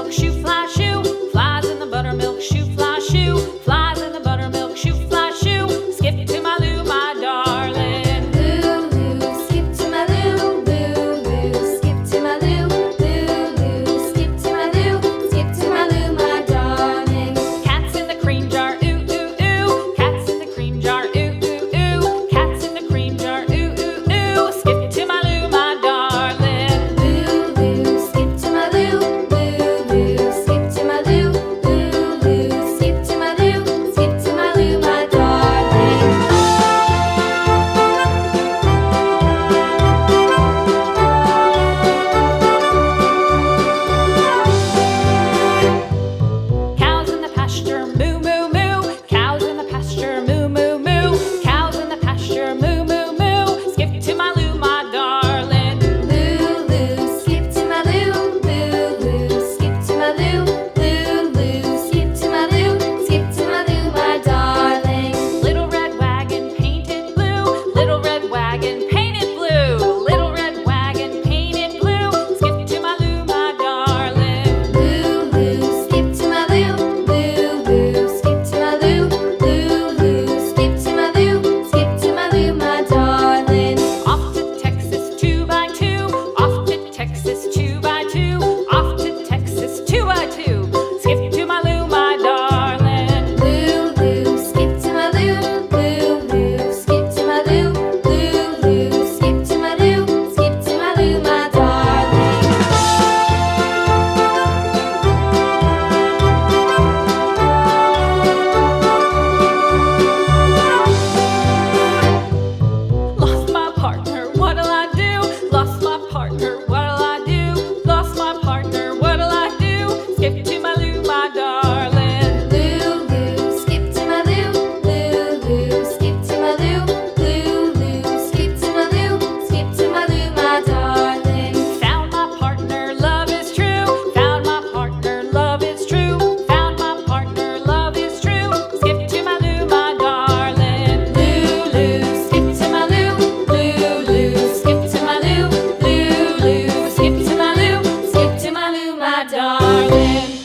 buttermilk shoe, fly shoe. Flies in the buttermilk shoe, fly shoe. Flies in the buttermilk shoe, fly shoe. Skip to my Lou, my darling. Lou, skip to my Lou, Lou, skip to my Lou, Lou, skip to my Lou, skip to my Lou, my darling. Cats in the cream jar, ooh, ooh, ooh. Cats in the cream jar, ooh, ooh, ooh. Cats in the cream jar, ooh, ooh, ooh. Skip to my Lou, my darling. Lou, skip to my Lou, Lou, skip to my Lou, Lou, skip to my Lou, skip to my Lou, my darling. Cows in the pasture, moo, moo, moo. Cows in the pasture, moo, moo, moo. Cows in the pasture, moo, moo, moo. Skip to my Lou, my darling. Lou, skip to my Lou, Lou, skip to my Lou, Lou, skip to my Lou, skip to my Lou, my darling. Little red wagon painted blue. Little red wagon painted blue. Little red wagon painted blue. Skip to my Lou, my darling. Lou, skip to my Lou, Lou, skip to my Lou, Lou, skip to my Lou, skip to my Lou, my darling. Off to Texas 2x2. Off to Texas 2x2. Off to Texas 2x2. Skip to my Lou, my darling. Lou, skip to my Lou, Lou, skip to my Lou, Lou, skip to my Lou, skip to my Lou, my darling. Lost my partner, what'll I do? Lost my partner, what'll I do? Lost my partner, what'll I do? Skip to my Lou, my darling. Lou, skip to my Lou, Lou, skip to my Lou, Lou, skip to my Lou, skip to my Lou, my darling. Found my partner, love is true. Found my partner, love is true. Found my partner, love is true. Skip to my Lou, my darling. Lou, skip to my Lou, Lou, skip to my Lou, Lou, skip to my Lou, skip to my Lou, my darling.